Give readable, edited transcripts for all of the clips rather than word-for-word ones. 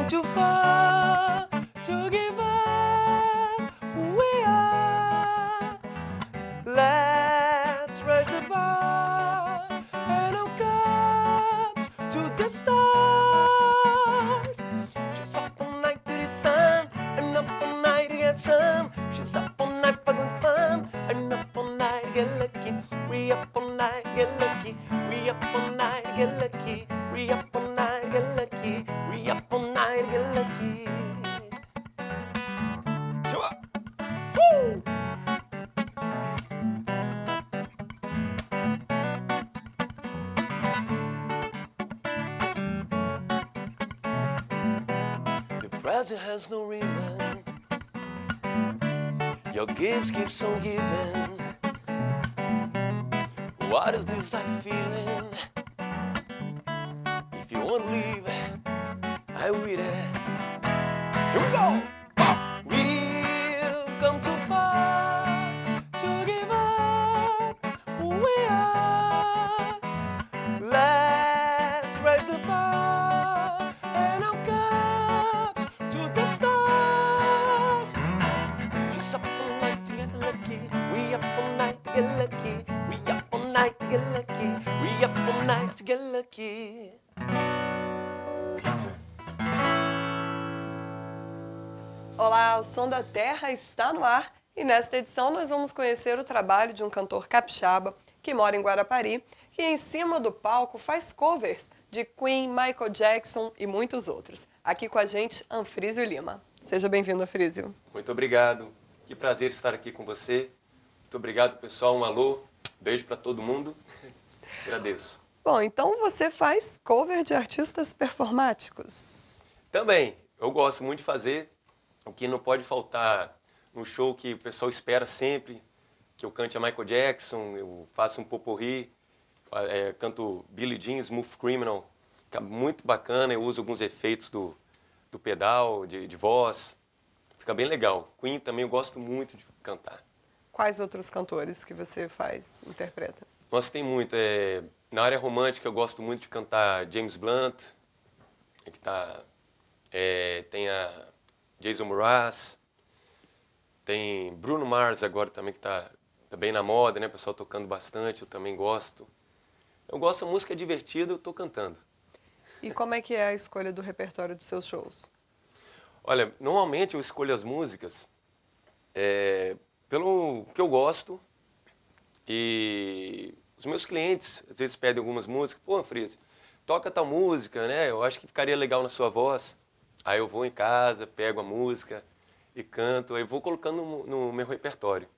come too far to give up who we are. Let's raise the bar and hook up to the stars. She's up all night to the sun and up all night to get some. She's up all night for good fun and up all night to get lucky. We up all night to get lucky. We up all night to get lucky. We up all night to get lucky. We up all night to get lucky. Sure. Woo! The present has no rhythm. Your gifts keeps on giving. What is this I'm feeling? If you want to leave, I will. Here we go! We've come too far to give up who we are. Let's raise the bar and our cups to the stars. Just up all night to get lucky. We up all night to get lucky. We up all night to get lucky. We up all night to get lucky. Olá, o Som da Terra está no ar e nesta edição nós vamos conhecer o trabalho de um cantor capixaba que mora em Guarapari, que em cima do palco faz covers de Queen, Michael Jackson e muitos outros. Aqui com a gente, Anfrísio Lima. Seja bem-vindo, Anfrísio. Muito obrigado. Que prazer estar aqui com você. Muito obrigado, pessoal. Um alô. Beijo para todo mundo. Agradeço. Bom, então você faz cover de artistas performáticos. Também, eu gosto muito de fazer. O que não pode faltar no show que o pessoal espera sempre, que eu cante a Michael Jackson, eu faço um potpourri, canto Billie Jean, Smooth Criminal, fica muito bacana, eu uso alguns efeitos do pedal, de voz, fica bem legal. Queen também eu gosto muito de cantar. Quais outros cantores que você faz, interpreta? Nossa, tem muito. Na área romântica eu gosto muito de cantar James Blunt, que tem a Jason Mraz, tem Bruno Mars agora também que tá bem na moda, né? O pessoal tocando bastante, eu também gosto. Eu gosto da música divertida, eu tô cantando. E como é que é a escolha do repertório dos seus shows? Olha, normalmente eu escolho as músicas pelo que eu gosto e os meus clientes às vezes pedem algumas músicas. Pô, Frício, toca tal música, né? Eu acho que ficaria legal na sua voz. Aí eu vou em casa, pego a música e canto, aí vou colocando no meu repertório.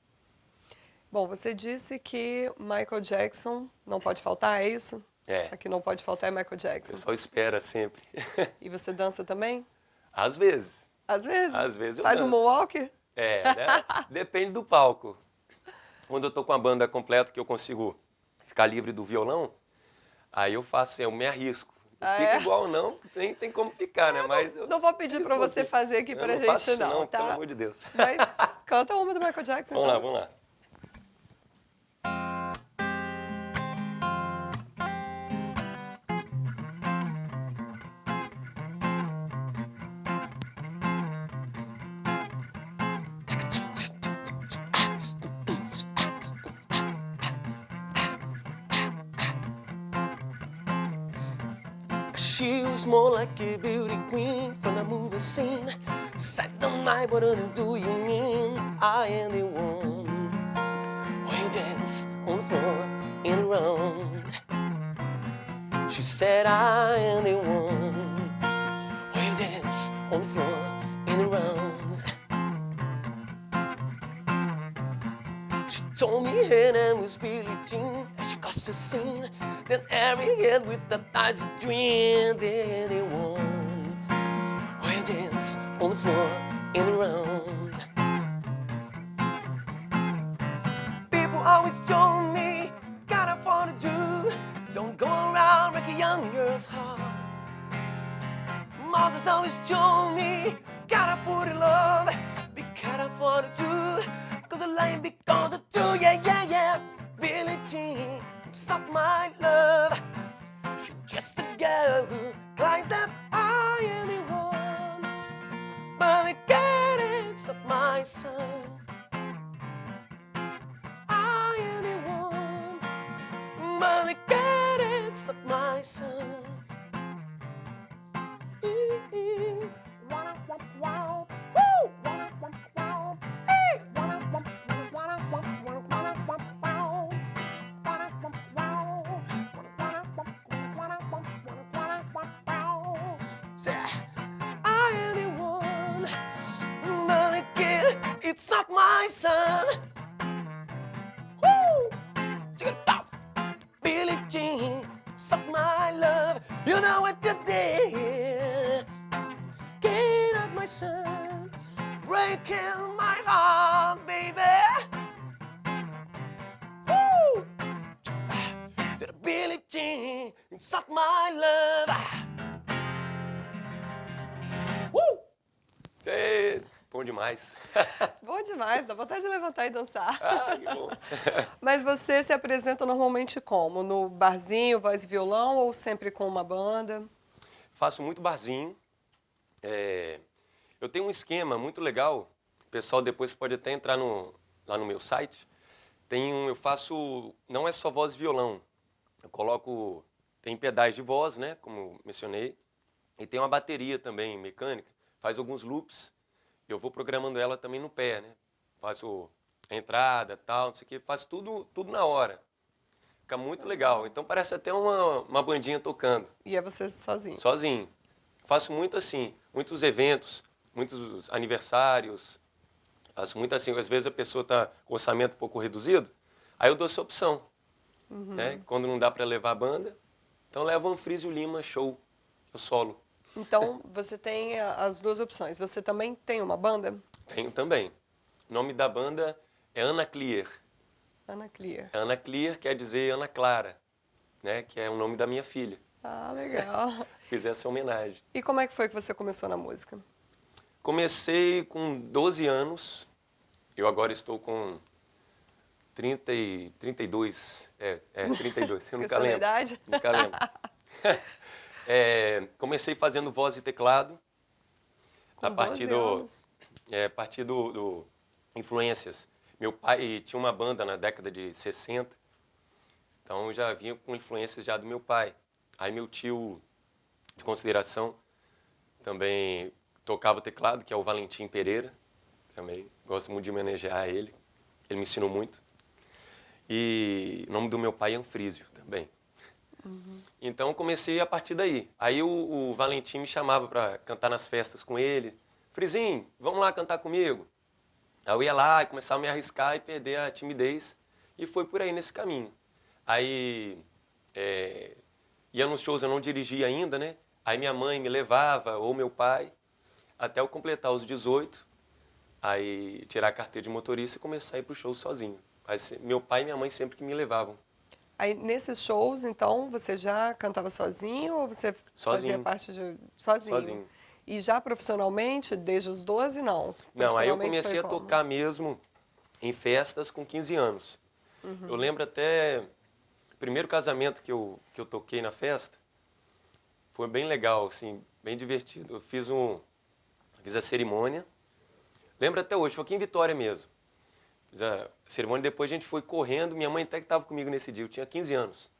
Bom, você disse que Michael Jackson não pode faltar, é isso? É. Aqui não pode faltar é Michael O Jackson. pessoal espera sempre. E você dança também? Às vezes. Às vezes? Às vezes eu Faz danço. um moonwalk? Né? Depende do palco. Quando eu tô com a banda completa que eu consigo ficar livre do violão, aí eu me arrisco. Fica igual não, tem como ficar, né? Mas não vou pedir pra você fazer aqui pra gente, faço isso não, tá? Pelo amor de Deus. Mas canta uma do Michael Jackson, Vamos então. lá, vamos lá. She was more like a beauty queen from the movie scene. Said the night, what do you mean? I am the one where you dance on the floor in a round. She said I am the one where you dance on the floor in a round. She told me her name was Billie Jean, and she caused the scene. Then every head with the eyes of dream, they're the one where you dance on the floor in a round. People always told me, gotta afford to do, don't go around breaking young girls' heart. Mothers always told me, gotta afford to love, be can't afford to do, cause the line becomes a two, yeah, yeah, yeah. Billie Jean, stop my love. She's just a girl who cries that I am the one. son. I anyone, but I get it, suck my son. Wanna wump wow, woo! Wanna wump wow, hey! Wanna wump wanna wump wanna wump wow, wanna wump wow, wanna wump wow. Say, I anyone, but again, it's not my son. Woo! Check it out, Billie Jean, suck my love. You know what you did. Get out my son, breaking my heart, baby. Woo! To the Billie Jean, suck my love. Cê... Bom demais. Bom demais, dá vontade de levantar e dançar. Ah, que bom. Mas você se apresenta normalmente como? No barzinho, voz e violão ou sempre com uma banda? Faço muito barzinho. Eu tenho um esquema muito legal. O pessoal depois pode até entrar lá no meu site. Eu faço, não é só voz e violão. Eu coloco, tem pedais de voz, né, como mencionei. E tem uma bateria também mecânica. Faz alguns loops. Eu vou programando ela também no pé, né? Faço a entrada, tal, não sei o quê. Faço tudo na hora. Fica muito legal. Então parece até uma bandinha tocando. E é você sozinho? Sozinho. Faço muito assim, muitos eventos, muitos aniversários. Faço muito assim, às vezes a pessoa está com orçamento um pouco reduzido, aí eu dou essa opção. Né? Quando não dá para levar a banda, então levo um Anfrísio Lima show, eu solo. Então você tem as duas opções. Você também tem uma banda? Tenho também. O nome da banda é Ana Clear. Ana Clear. Ana Clear quer dizer Ana Clara, né? Que é o nome da minha filha. Ah, legal. Fiz essa homenagem. E como é que foi que você começou na música? Comecei com 12 anos. Eu agora estou com 32. 32. Eu nunca Esqueceu da lembro. idade? Nunca lembro. Comecei fazendo voz e teclado. Com A partir 12 anos. partir do influências. Meu pai tinha uma banda na década de 60. Então eu já vinha com influências já do meu pai. Aí meu tio, de consideração, também tocava teclado, que é o Valentim Pereira. Também gosto muito de homenagear ele. Ele me ensinou muito. E o nome do meu pai é Anfrísio também. Então comecei a partir daí. Aí o Valentim me chamava para cantar nas festas com ele. Frizinho, vamos lá cantar comigo? Aí eu ia lá e começava a me arriscar e perder a timidez. E foi por aí nesse caminho. Aí ia nos shows, eu não dirigia ainda, né? Aí minha mãe me levava, ou meu pai, até eu completar os 18. Aí tirar a carteira de motorista e começar a ir para o show sozinho. Mas meu pai e minha mãe sempre que me levavam. Aí nesses shows, então, você já cantava sozinho ou você fazia Sozinho. parte de... Sozinho. Sozinho. E já profissionalmente, desde os 12, não? Não, aí eu Profissionalmente comecei foi a como? tocar mesmo em festas com 15 anos. Eu lembro até o primeiro casamento que eu toquei na festa. Foi bem legal, assim, bem divertido. Eu fiz a cerimônia. Lembro até hoje, foi aqui em Vitória mesmo. Fiz a cerimônia, depois a gente foi correndo. Minha mãe até que estava comigo nesse dia, eu tinha 15 anos.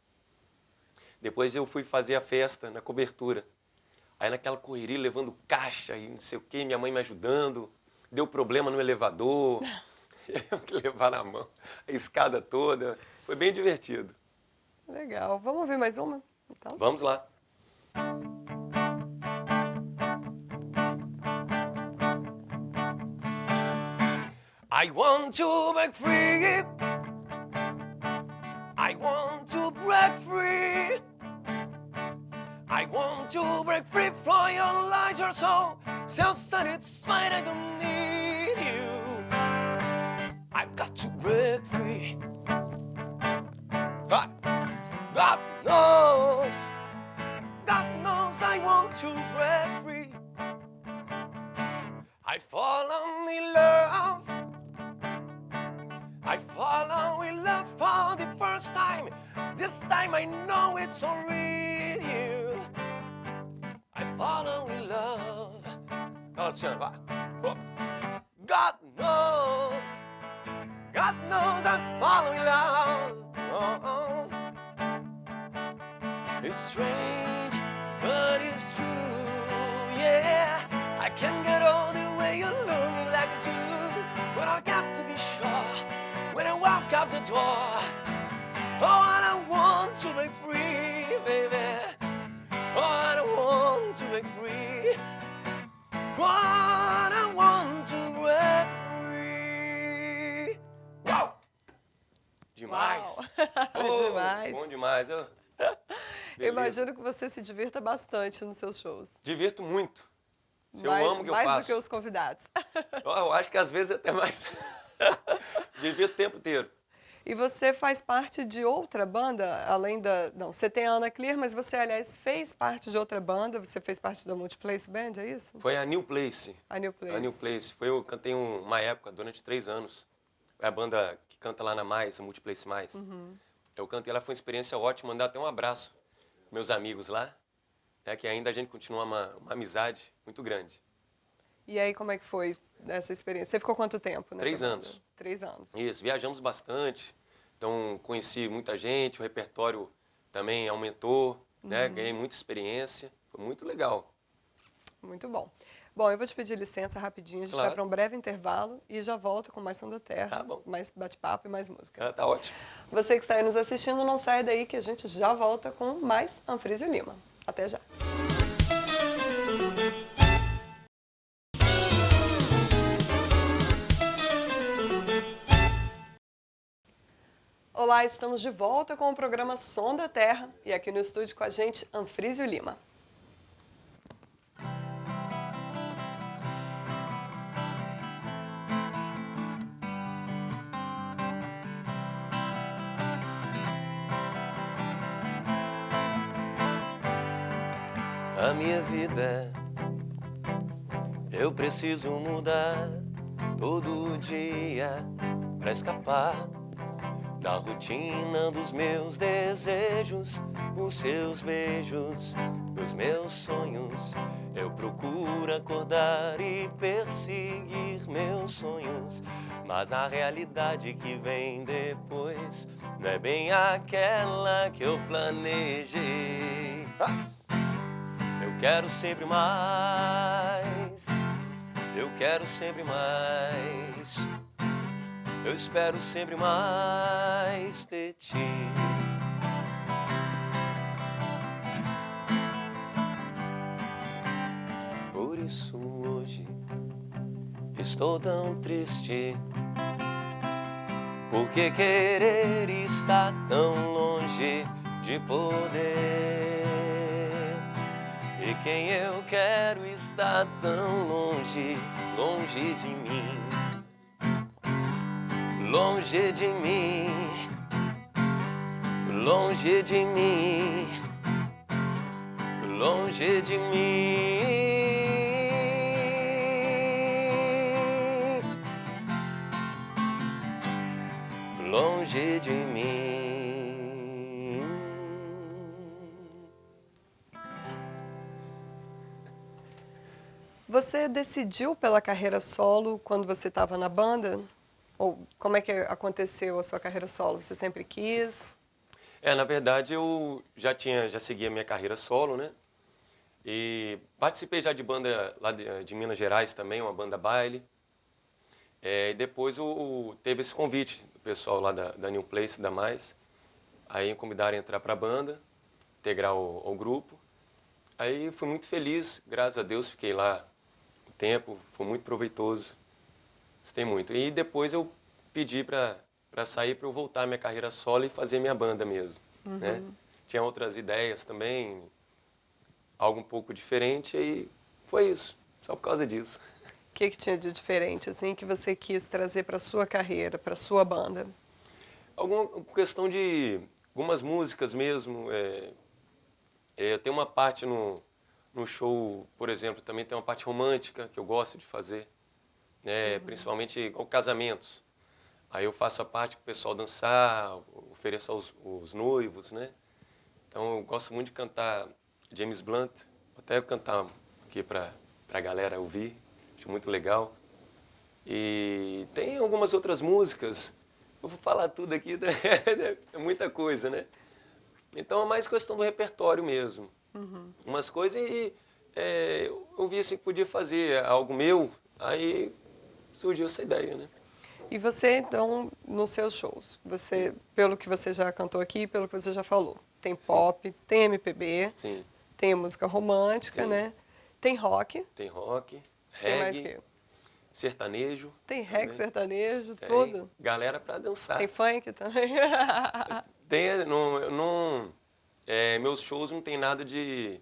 Depois eu fui fazer a festa na cobertura. Aí naquela correria, levando caixa e não sei o quê, minha mãe me ajudando. Deu problema no elevador. Eu que levar na mão a escada toda. Foi bem divertido. Legal. Vamos ouvir mais uma? Então. Vamos lá. I want to break free. I want to break free. I want to break free from your lies or so. So satisfied I don't need you. I've got to break free. God knows I want to break free. I've fallen in love. I've fallen in love for the first time. This time I know it's for real. I've fallen in love. Fala, Luciano, vai. God knows I'm following love. It's strange, but it's true, yeah. I can't get all the way you look like you do, but I got to be sure when I walk out the door. Oh, and I want to break free, baby. Oh, and I want to break free. Oh, and I want to break free. Uau! Demais! Uau. Demais. Bom demais. Eu imagino que você se divirta bastante nos seus shows. Divirto muito. Eu amo o que eu faço. Mais do que os convidados. Eu acho que às vezes até mais. Divirto o tempo inteiro. E você faz parte de outra banda, além da... Não, você tem a Ana Clear, mas você, aliás, fez parte de outra banda, você fez parte da Multiplace Band, é isso? Foi a New Place. A New Place. A New Place. Eu cantei uma época, durante 3 anos. É a banda que canta lá na Mais, a Multiplace Mais. Eu cantei, ela foi uma experiência ótima, mandar até um abraço aos meus amigos lá, que ainda a gente continua uma amizade muito grande. E aí, como é que foi essa experiência? Você ficou quanto tempo nessa 3 banda? anos. 3 anos. Isso, viajamos bastante, então conheci muita gente, o repertório também aumentou, né? Ganhei muita experiência, foi muito legal. Muito bom. Bom, eu vou te pedir licença rapidinho, a gente vai para um breve intervalo e já volto com mais Som da Terra, mais bate-papo e mais música. Tá ótimo. Você que está aí nos assistindo, não sai daí que a gente já volta com mais Anfrísio Lima. Até já. Olá, estamos de volta com o programa Som da Terra e aqui no estúdio com a gente, Anfrísio Lima. A minha vida, eu preciso mudar todo dia pra escapar da rotina dos meus desejos, os seus beijos, dos meus sonhos. Eu procuro acordar e perseguir meus sonhos, mas a realidade que vem depois não é bem aquela que eu planejei. Eu quero sempre mais, eu quero sempre mais, eu espero sempre mais de ti. Por isso hoje estou tão triste, porque querer está tão longe de poder. E quem eu quero está tão longe, longe de mim, longe de mim, longe de mim, longe de mim, longe de mim. Você decidiu pela carreira solo quando você estava na banda? Ou como é que aconteceu a sua carreira solo? Você sempre quis? Na verdade eu já seguia a minha carreira solo, né? E participei já de banda lá de Minas Gerais também, uma banda baile. E depois teve esse convite do pessoal lá da New Place, da Mais. Aí me convidaram a entrar para a banda, integrar o grupo. Aí fui muito feliz, graças a Deus, fiquei lá um tempo, foi muito proveitoso. Gostei muito. E depois eu pedi para sair, para eu voltar à minha carreira solo e fazer minha banda mesmo. Né? Tinha outras ideias também, algo um pouco diferente, e foi isso, só por causa disso. O que tinha de diferente, assim, que você quis trazer para sua carreira, para sua banda? Alguma questão de algumas músicas mesmo. Tem uma parte no show, por exemplo, também tem uma parte romântica que eu gosto de fazer, né? Principalmente com casamentos. Aí eu faço a parte para o pessoal dançar, ofereço aos noivos, né? Então eu gosto muito de cantar James Blunt, vou até cantar aqui para a galera ouvir, acho muito legal. E tem algumas outras músicas, eu vou falar tudo aqui, né? É muita coisa, né? Então é mais questão do repertório mesmo. Umas coisas e eu vi assim que podia fazer algo meu, aí surgiu essa ideia, né? E você, então, nos seus shows, você, pelo que você já cantou aqui, pelo que você já falou, tem pop, tem MPB, Sim, tem música romântica, Sim. né? Tem rock, tem rock, tem mais reggae, que? sertanejo. Tem reggae, também. sertanejo, Tem tudo. galera pra dançar. Tem funk também. Meus shows não tem nada de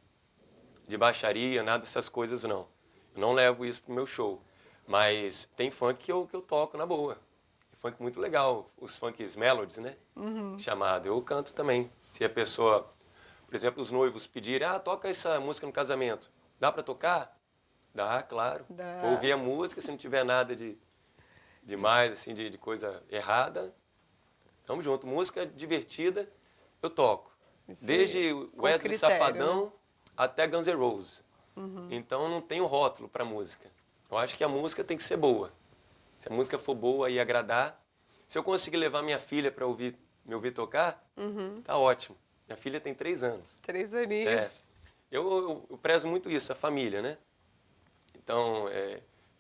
baixaria, nada dessas coisas não. Eu não levo isso pro meu show. Mas tem funk que eu toco na boa. Funk muito legal, os funks melodies, né? Chamado. Eu canto também. Se a pessoa, por exemplo, os noivos pedirem, toca essa música no casamento. Dá pra tocar? Dá, claro. Dá. Vou ouvir a música, se não tiver nada de mais, assim, de coisa errada. Tamo junto. Música divertida, eu toco. Isso Desde aí, com Wesley critério, Safadão né? até Guns N' Roses. Então não tem rótulo pra música. Eu acho que a música tem que ser boa. Se a música for boa e agradar, se eu conseguir levar minha filha para me ouvir tocar, tá ótimo. Minha filha tem 3 anos. 3 aninhos. É. Eu prezo muito isso, a família, né? Então,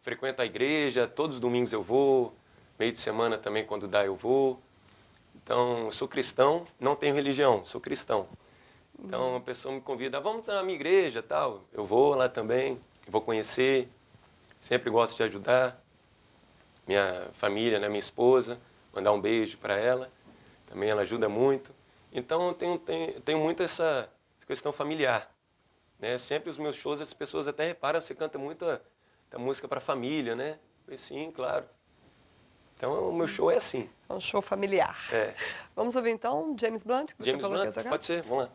frequento a igreja, todos os domingos eu vou, meio de semana também, quando dá, eu vou. Então, eu sou cristão, não tenho religião, sou cristão. Então, a pessoa me convida, vamos na minha igreja, tal. Eu vou lá também, vou conhecer, sempre gosto de ajudar minha família, né, minha esposa, mandar um beijo para ela, também ela ajuda muito. Então, eu tenho muito essa questão familiar. Né? Sempre os meus shows, as pessoas até reparam, você canta muita música para a família, né? Eu falei, sim, claro. Então, o meu show é assim. É um show familiar. É. Vamos ouvir então James Blunt, que James você falou que ia Blunt, tocar? pode ser, vamos lá.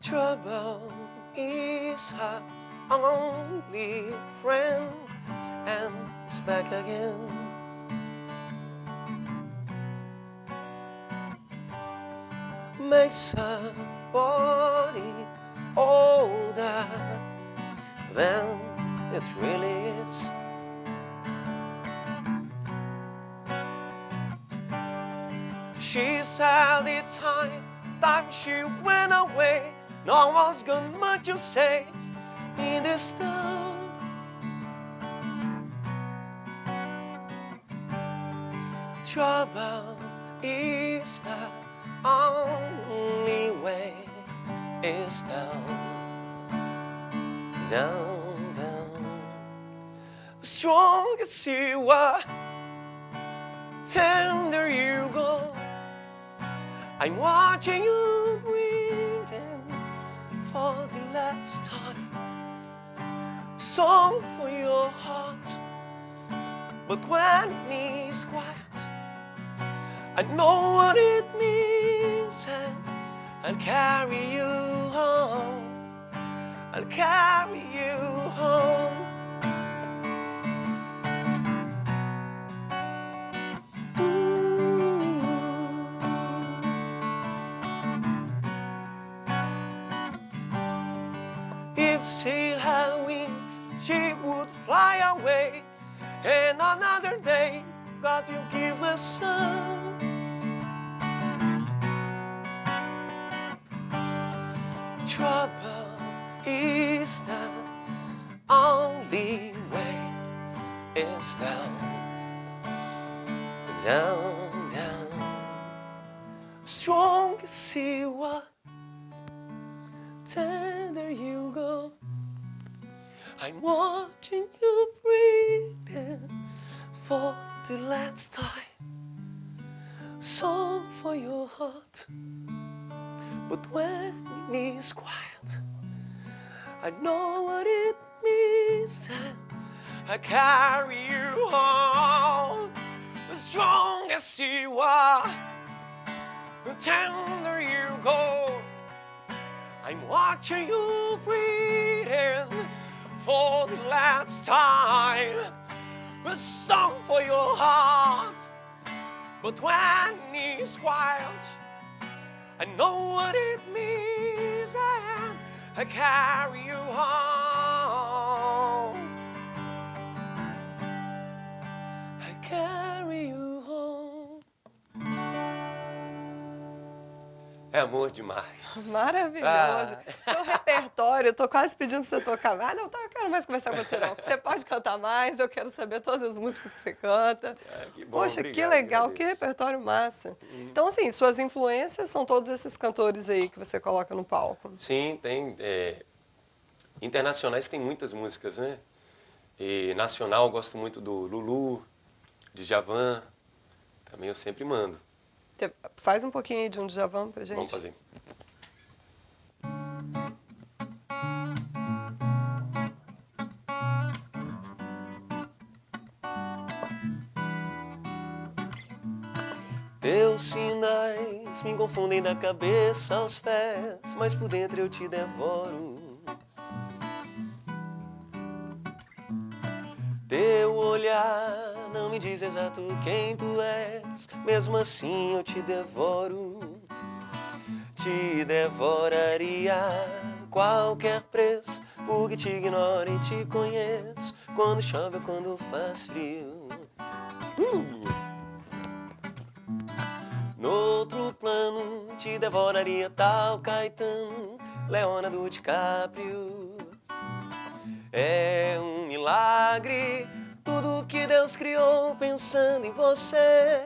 Trouble is her only friend, and it's back again. Makes her body older than it really is. She said it's time she went away. No one's got much to say in this town. Trouble is the only way. Is down, down, down. Strong as you are, tender you go. I'm watching you breathing for the last time. Song for your heart, but when it's quiet, I know what it means, and I'll carry you home. I'll carry you home. If she had wings, she would fly away. And another day, God will give us some. Trouble is the only way. Is down, down, down. Strong as you are, tender you go. I'm watching you breathing for the last time. Song for your heart, but when it's quiet, I know what it means, and I carry you home. As strong as you are, the tender you go. I'm watching you breathing for the last time. a song for your heart. But when it's quiet, I know what it means, and I carry you home. I carry you home. É amor demais. Maravilhoso. Seu repertório, eu tô quase pedindo pra você tocar mais. Não, eu quero mais conversar com você, não. Você pode cantar mais, eu quero saber todas as músicas que você canta. Que bom, Poxa, obrigado, que legal, agradeço. que repertório massa. Então, assim, suas influências são todos esses cantores aí que você coloca no palco. Sim, tem. Internacionais tem muitas músicas, né? E nacional eu gosto muito do Lulu, de Djavan. Também eu sempre mando. Você faz um pouquinho aí de um Djavan pra gente. Vamos fazer. Teus sinais me confundem da cabeça aos pés, mas por dentro eu te devoro. Teu olhar não me diz exato quem tu és, mesmo assim eu te devoro. Te devoraria a qualquer preço, porque te ignoro e te conheço, quando chove ou quando faz frio. No outro plano te devoraria tal Caetano, Leonardo DiCaprio. É um milagre tudo que Deus criou pensando em você.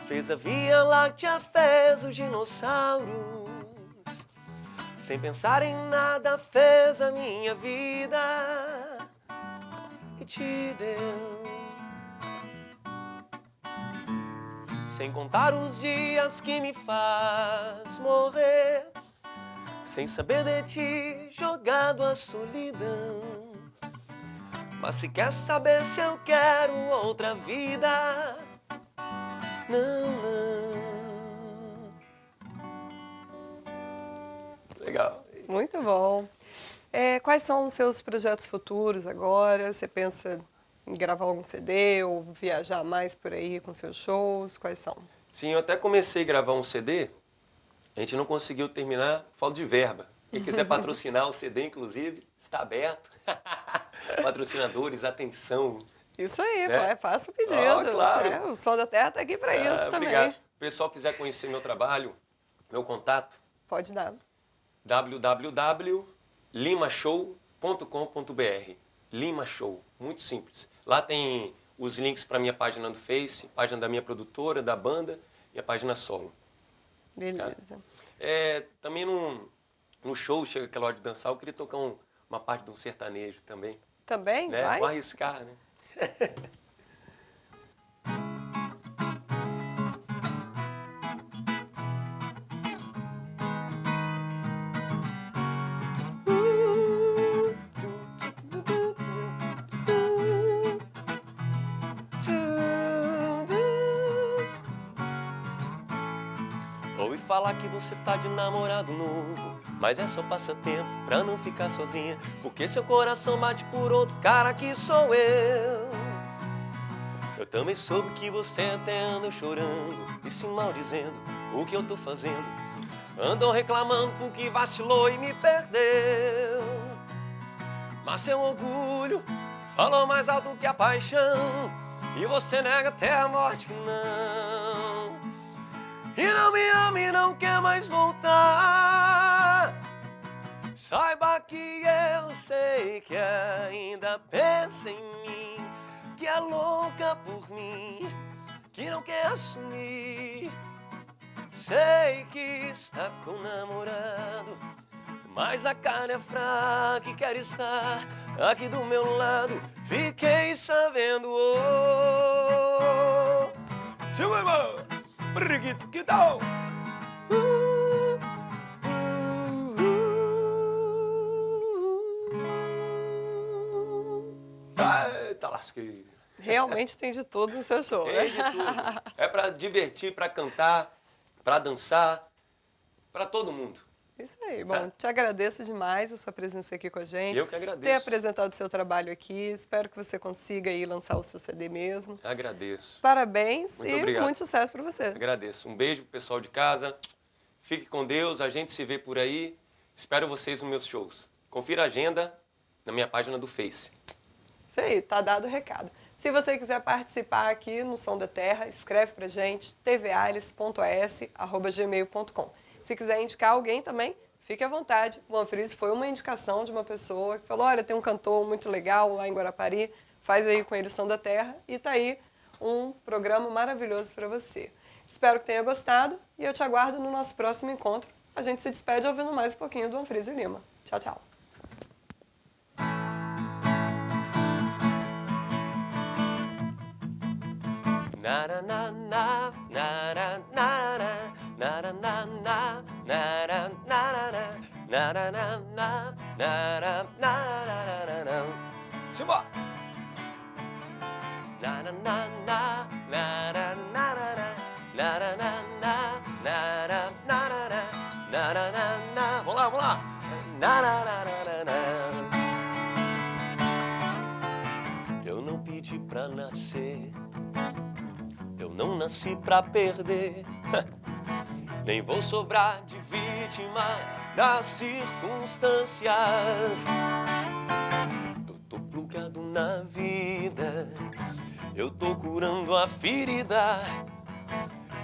Fez a Via Láctea, fez os dinossauros. Sem pensar em nada fez a minha vida e te deu. Sem contar os dias que me faz morrer, sem saber de ti, jogado à solidão. Mas se quer saber se eu quero outra vida, não, não. Legal. Muito bom. Quais são os seus projetos futuros agora? Você pensa em gravar algum CD ou viajar mais por aí com seus shows? Quais são? Sim, eu até comecei a gravar um CD, a gente não conseguiu terminar, falta de verba. Quem quiser patrocinar o CD, inclusive, está aberto. Patrocinadores, atenção. Isso aí, Né? faça o pedido. Claro. O Som da Terra está aqui para isso também. Obrigado. Se o pessoal quiser conhecer meu trabalho, meu contato, Pode dar. www.limashow.com.br. Lima Show, muito simples. Lá tem os links para minha página do Face, página da minha produtora, da banda e a página solo. Beleza. Também no show, chega aquela hora de dançar, eu queria tocar uma parte de um sertanejo também. Também? Né? Vai? Vou arriscar, né? Ouvi falar que você tá de namorado novo, mas é só passatempo pra não ficar sozinha, porque seu coração bate por outro cara que sou eu. Eu também soube que você até anda chorando e se maldizendo o que eu tô fazendo. Andou reclamando porque vacilou e me perdeu. Mas seu orgulho falou mais alto que a paixão, e você nega até a morte que não. E não me ama e não quer mais voltar. Saiba que eu sei que ainda pensa em mim, que é louca por mim, que não quer assumir. Sei que está com o namorado, mas a carne é fraca e quer estar aqui do meu lado. Fiquei sabendo, seu irmão, briguito que tal? Eita lasqueira. Realmente tem de tudo no seu show, né? Tem de tudo. É pra divertir, pra cantar, pra dançar, pra todo mundo. Isso aí. Bom, te agradeço demais a sua presença aqui com a gente. Eu que agradeço. Ter apresentado o seu trabalho aqui. Espero que você consiga aí lançar o seu CD mesmo. Agradeço. Parabéns Muito e obrigado. muito sucesso para você. Agradeço. Um beijo pro pessoal de casa. Fique com Deus. A gente se vê por aí. Espero vocês nos meus shows. Confira a agenda na minha página do Face. Isso aí, tá dado o recado. Se você quiser participar aqui no Som da Terra, escreve pra gente tvales.as@gmail.com. Se quiser indicar alguém também, fique à vontade. O Anfriso foi uma indicação de uma pessoa que falou, olha, tem um cantor muito legal lá em Guarapari, faz aí com ele o Som da Terra e tá aí um programa maravilhoso para você. Espero que tenha gostado e eu te aguardo no nosso próximo encontro. A gente se despede ouvindo mais um pouquinho do Anfriso Lima. Tchau, tchau. Na na na na na na na na na na na na na na na na. Simbora! Na na na na na na na na na na na na na na. Vamos lá, vamos lá! Na na na na na. Eu não pedi pra nascer. Eu não nasci pra perder, nem vou sobrar de vítima das circunstâncias. Eu tô plugado na vida, eu tô curando a ferida.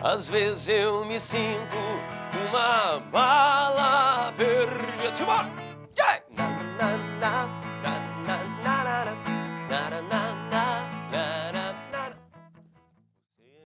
Às vezes eu me sinto uma bala perdida.